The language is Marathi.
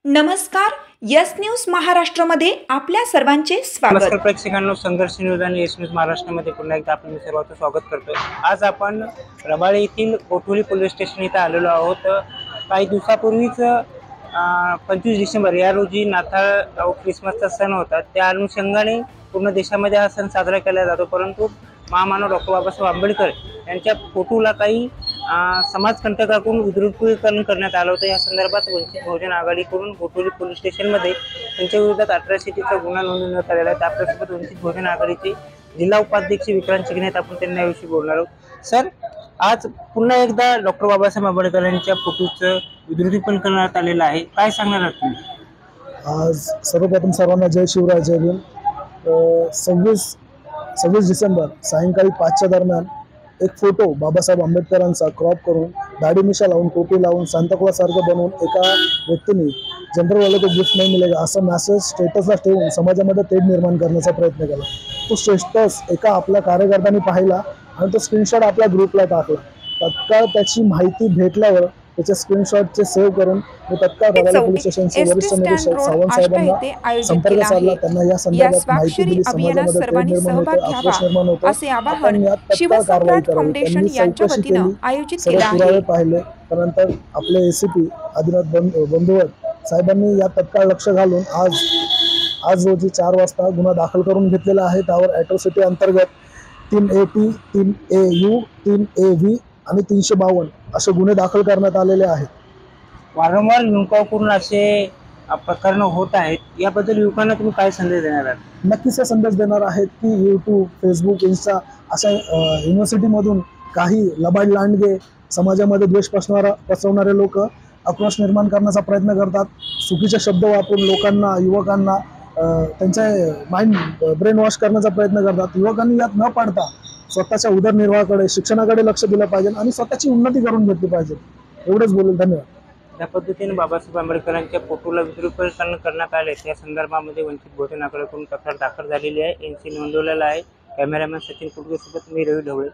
नमस्कार, यस न्यूज महाराष्ट्रामध्ये आपल्या सर्वांचे स्वागत। नमस्कार प्रेक्षकांनो, संघर्ष न्यूज आणि यस न्यूज महाराष्ट्रामध्ये पुन्हा एकदा आपण सर्वांचं स्वागत करतोय। आज आपण रबाळे येथील कोठोली पोलीस स्टेशन इथे आलेलो आहोत। काही दिवसापूर्वीच 25 डिसेंबर या रोजी नाताळ व ख्रिसमसचा सण होता। त्या अनुषंगाने पूर्ण देशामध्ये हा सण साजरा केला जातो, परंतु महामानव डॉक्टर बाबासाहेब आंबेडकर यांच्या फोटोला काही समाजकंटकाकडून विद्रुपीकरण करण्यात आलं होतं। या संदर्भात वंचित बहुजन आघाडीकडून कोठोली पोलीस स्टेशनमध्ये त्यांच्या विरोधात अट्रॉसिटीचा गुन्हा नोंदवण्यात आलेला आहे। आपल्यासोबत वंचित बहुजन आघाडीचे जिल्हा उपाध्यक्ष विक्रांत चिगणे, आपण त्यांना याविषयी बोलणार आहोत। सर, आज पुन्हा एकदा डॉक्टर बाबासाहेब आंबेडकर यांच्या फोटोचं विद्रुपीकरण करण्यात आलेलं आहे, काय सांगणार आहात तुम्ही? आज सर्वप्रथम सर्वांना जय शिवराय, जय भीम। 26 डिसेंबर सायंकाळी 5च्या दरम्यान एक फोटो बाबासाहेब आंबेडकरांचा क्रॉप करून दाढी मिशा लावून टोपी लावून सांताक्लॉज सारखं बनवून एका व्यक्तीने जनरल वाले को गिफ्ट नाही मिळेगा असं मेसेज स्टेटसला ठेवून समाजामध्ये तेढ निर्माण करण्याचा प्रयत्न केला। तो स्टेटस एका आपल्या कार्यकर्त्यांनी पाहिला आणि तो स्क्रीनशॉट आपल्या ग्रुपला टाकला। तत्काळ त्याची माहिती भेटल्यावर त्याचे स्क्रीनशॉटचे सेव्ह करून मी तत्काळ रबाळे पोलीस स्टेशनचे वरिष्ठ निरीक्षक सावंत साहेबांना संपर्क साधला। त्यांना या संदर्भात माहिती दिली। समाजामध्ये तेढ निर्माण होते, आक्रोश निर्माण होतो, आपण यात तत्काळ कारवाई करावी। त्यांनी चौकशी केली, सर्व पुरावे पाहिले। त्यानंतर आपले एसीपी आदिनाथ बंधुवत साहेबांनी यात तत्काळ लक्ष घालून आज रोजी 4 वाजता गुन्हा दाखल करून घेतलेला आहे। त्यावर अट्रॉसिटी अंतर्गत 3AT, 3AU, 3AV आणि 352 असे गुन्हे दाखल करण्यात आलेले आहेत। वारंवार युवकांकडून असे प्रकरण होत आहेत, याबद्दल युवकांना तुम्ही काय संदेश देणार आहात? नक्कीच हे संदेश देणार आहेत की यूट्यूब, फेसबुक, इंस्टा अशा युनिव्हर्सिटीमधून काही लबाड लांडगे समाजामध्ये द्वेष पसरवणारे लोक आक्रोश निर्माण करण्याचा प्रयत्न करतात। चुकीचे शब्द वापरून लोकांना, युवकांना त्यांचे माइंड ब्रेन वॉश करण्याचा प्रयत्न करतात। युवकांनी यात न पडता स्वतःच्या उदरनिर्वाहाकडे, शिक्षणाकडे लक्ष दिलं पाहिजे आणि स्वतःची उन्नती करून घेतली पाहिजे। एवढंच बोलेल, धन्यवाद। त्या पद्धतीने बाबासाहेब आंबेडकरांच्या फोटोला विद्रुपीकरण करण्यात आले, त्या संदर्भामध्ये वंचित बहुजन आघाडीकडून तक्रार दाखल झालेली आहे, NC नोंदवलेला आहे। कॅमेरामॅन सचिन कुटुंबे सोबत मी रवी ढवळे।